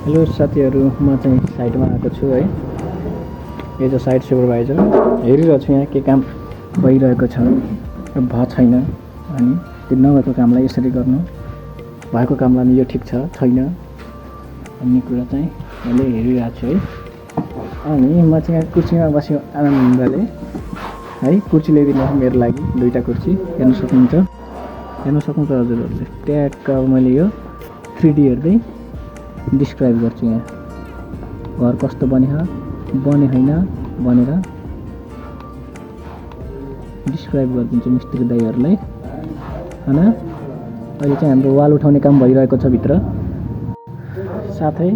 Hello साथीहरू, म चाहिँ साइटमा आएको छु है। यो चाहिँ साइट सुपरभाइजर हेरिरहेको छु यहाँ के काम भइरहेको छ भएको छैन। अनि त्यो नभएको कामलाई यसरी गर्नु, भएको कामलाई यो ठिक छ छैन भन्ने कुरा चाहिँ मैले हेरिरहेको छु है। अनि म चाहिँ यहाँ कुर्सीमा बस्यो आनन्दले है। कुर्सी ल्याइदिनु मेरो लागि, दुईवटा कुर्सी हेर्न सक्नुहुन्छ हजुरहरूले। ट्याक्क मैले यो 3D हेर्दै डिस्क्राइब गर्छु यहाँ घर कस्तो बने होइन भनेर डिस्क्राइब गरिदिन्छु मिस्त्री दाइहरूलाई हैन। अहिले चाहिँ हाम्रो वाल उठाउने काम भइरहेको छ भित्र, साथै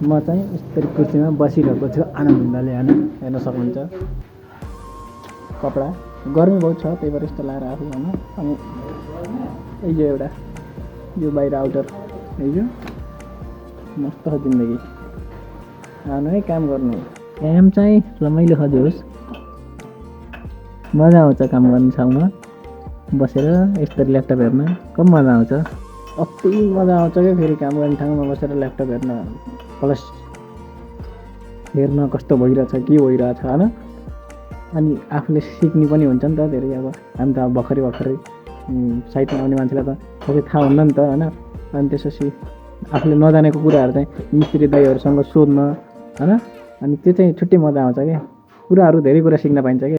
म चाहिँ यस्तरी कुर्सीमा बसिरहेको छु आनन्दले हैन। हेर्न सक्नुहुन्छ कपडा गर्मी बहुत छ, त्यही भएर यस्तो लाएर आफू हैन। अनि यो एउटा यो बाहिर आउटर यो मस्त छ जिन्दगी। आउनु है काम गर्नु, काम चाहिँ रमाइलो हजुर, मजा आउँछ काम गर्ने ठाउँमा बसेर यस्तरी ल्यापटप हेर्न कम मजा आउँछ। अति मजा आउँछ क्या फेरि काम गर्ने ठाउँमा बसेर ल्यापटप हेर्न, प्लस हेर्न कस्तो भइरहेछ के भइरहेछ हैन। अनि आफूले सिक्ने पनि हुन्छ नि त धेरै। अब हामी त भर्खरै साइटमा आउने मान्छेलाई त सबै थाहा हुन्न नि त हैन। अनि त्यसपछि आफूले नजानेको कुराहरू चाहिँ मिस्त्री दाइहरूसँग सोध्न हैन। अनि त्यो चाहिँ छुट्टै मजा आउँछ क्या, कुराहरू धेरै कुरा सिक्न पाइन्छ क्या।